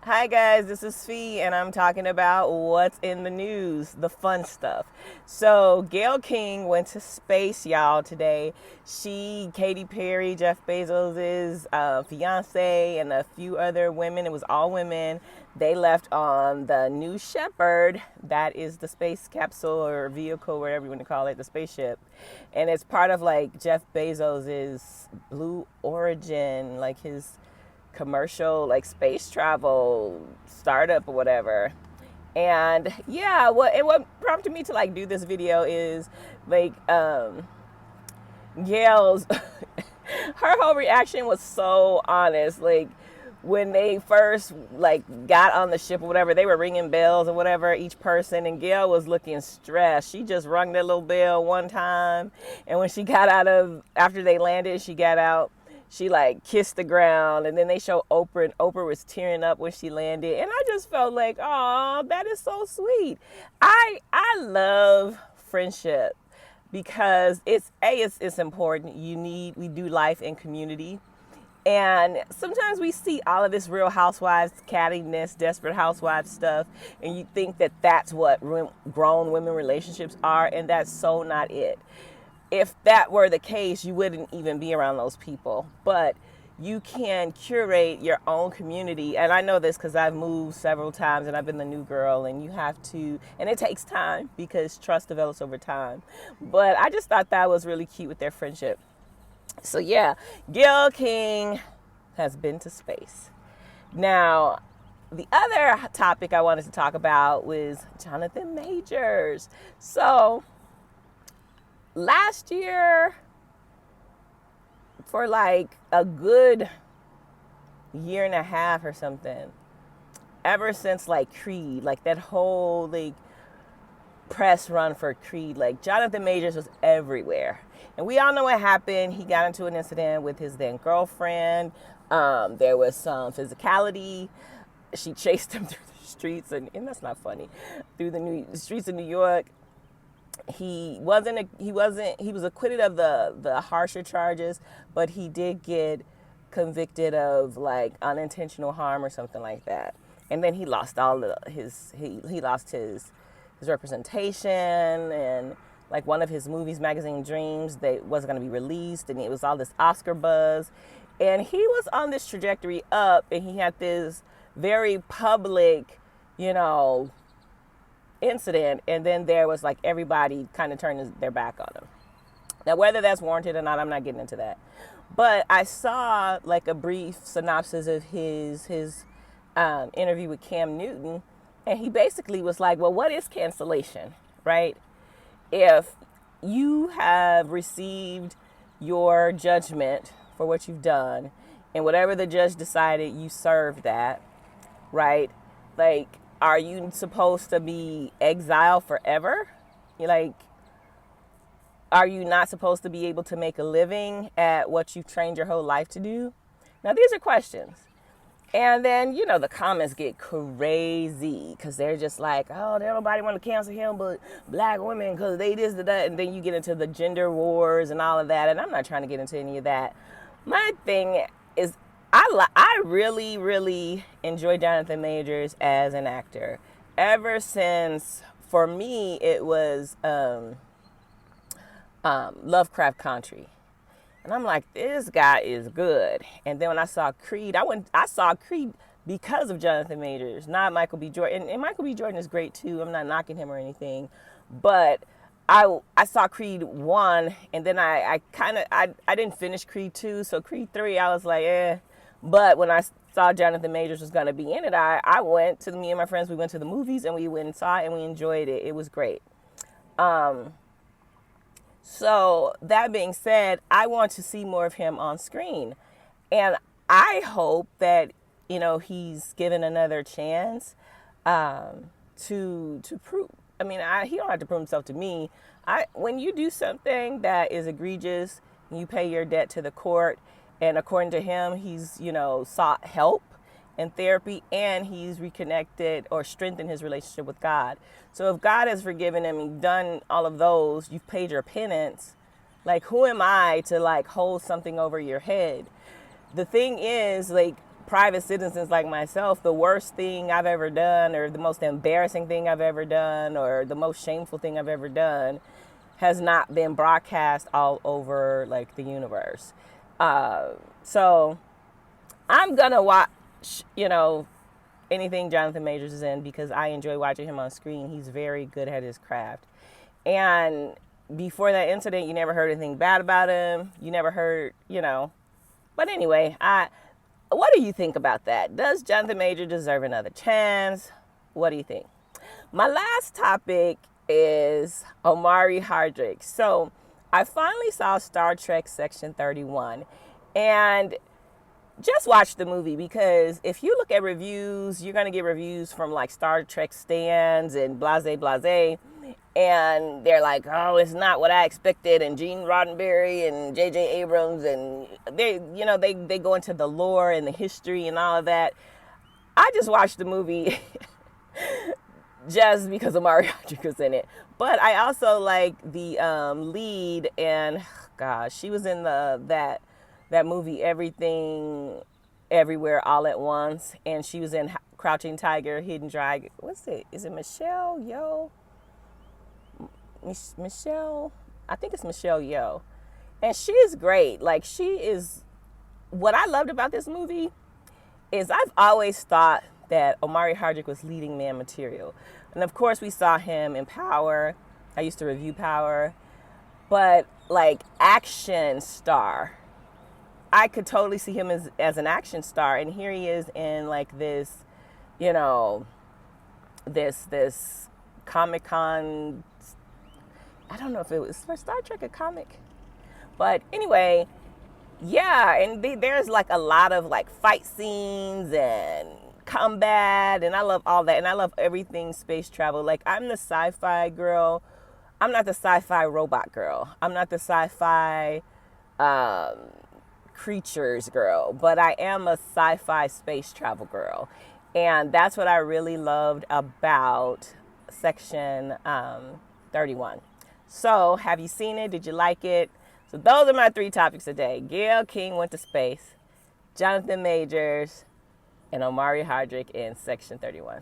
Hi guys, this is Fee and I'm talking about what's in the news, the fun stuff. So Gayle King went to space, y'all, today. She, Katy Perry, Jeff Bezos' fiance, and a few other women, it was all women, they left on the New Shepard. That is the space capsule or vehicle, whatever you want to call it, the spaceship. And it's part of like Jeff Bezos' Blue Origin, like his commercial like space travel startup or whatever. And yeah, what prompted me to like do this video is like Gail's her whole reaction was so honest. Like when they first like got on the ship or whatever, they were ringing bells or whatever, each person, and Gail was looking stressed. She just rung that little bell one time, and when she got out of after they landed, she got out, she like kissed the ground, and then they show Oprah, and Oprah was tearing up when she landed, and I just felt like, oh, that is so sweet. I love friendship because it's important. We do life in community. And sometimes we see all of this Real Housewives cattiness, Desperate Housewives stuff, and you think that that's what grown women relationships are, and that's so not it. If that were the case, you wouldn't even be around those people. But you can curate your own community. And I know this because I've moved several times and I've been the new girl, and you have to, and it takes time because trust develops over time. But I just thought that was really cute with their friendship. So yeah, Gayle King has been to space. Now, the other topic I wanted to talk about was Jonathan Majors. So last year, for like a good year and a half or something, ever since like Creed, like that whole like press run for Creed, like Jonathan Majors was everywhere. And we all know what happened. He got into an incident with his then girlfriend. There was some physicality. She chased him through the streets, and that's not funny, through the streets of New York. He was acquitted of the harsher charges, but he did get convicted of like unintentional harm or something like that. And then he lost he lost his representation, and like one of his movies, Magazine Dreams, they wasn't going to be released, and it was all this Oscar buzz, and he was on this trajectory up, and he had this very public, incident, and then there was like everybody kind of turned their back on him. Now, whether that's warranted or not, I'm not getting into that. But I saw like a brief synopsis of his interview with Cam Newton, and he basically was like, well, what is cancellation, right? If you have received your judgment for what you've done, and whatever the judge decided, you served that, right? Like, are you supposed to be exiled forever? Like, are you not supposed to be able to make a living at what you've trained your whole life to do? Now, these are questions. And then, the comments get crazy because they're just like, oh, there's nobody want to cancel him but black women because they this, that. And then you get into the gender wars and all of that. And I'm not trying to get into any of that. My thing is, I really, really enjoy Jonathan Majors as an actor. Ever since, for me, it was Lovecraft Country. And I'm like, this guy is good. And then when I saw Creed, I saw Creed because of Jonathan Majors, not Michael B. Jordan. And Michael B. Jordan is great too. I'm not knocking him or anything. But I saw Creed 1, and then I didn't finish Creed 2. So Creed 3, I was like, eh. But when I saw Jonathan Majors was going to be in it, me and my friends, we went to the movies, and we went and saw it, and we enjoyed it. It was great. So that being said, I want to see more of him on screen. And I hope that, he's given another chance to prove. I mean, he don't have to prove himself to me. When you do something that is egregious, you pay your debt to the court, and according to him, he's, sought help and therapy, and he's reconnected or strengthened his relationship with God. So if God has forgiven him, you've done all of those, you've paid your penance, like, who am I to like hold something over your head? The thing is, like, private citizens like myself, the worst thing I've ever done, or the most embarrassing thing I've ever done, or the most shameful thing I've ever done has not been broadcast all over like the universe. So I'm gonna watch, anything Jonathan Majors is in, because I enjoy watching him on screen. He's very good at his craft. And before that incident, you never heard anything bad about him. You never heard, But anyway, what do you think about that? Does Jonathan Major deserve another chance? What do you think? My last topic is Omari Hardwick. So I finally saw Star Trek Section 31, and just watch the movie, because if you look at reviews, you're going to get reviews from like Star Trek stans and blase, and they're like, oh, it's not what I expected, and Gene Roddenberry and J.J. Abrams, and they go into the lore and the history and all of that. I just watched the movie just because Omari Hardwick was in it. But I also like the lead, and gosh, she was in that movie Everything Everywhere All at Once, and she was in Crouching Tiger, Hidden Dragon. What's it? Is it Michelle Yeoh? Michelle, I think it's Michelle Yeoh, and she is great. Like, she is. What I loved about this movie is I've always thought that Omari Hardwick was leading man material, and of course we saw him in Power. I used to review Power, but like action star, I could totally see him as an action star, and here he is in like this, this Comic-Con. I don't know if it was for Star Trek a comic, but anyway, yeah, and there's like a lot of like fight scenes and combat, and I love all that, and I love everything space travel. Like, I'm the sci-fi girl. I'm not the sci-fi robot girl. I'm not the sci-fi creatures girl, but I am a sci-fi space travel girl, and that's what I really loved about Section 31. So, have you seen it? Did you like it? So those are my 3 topics today. Gayle King went to space, Jonathan Majors, and Omari Hardwick in Section 31.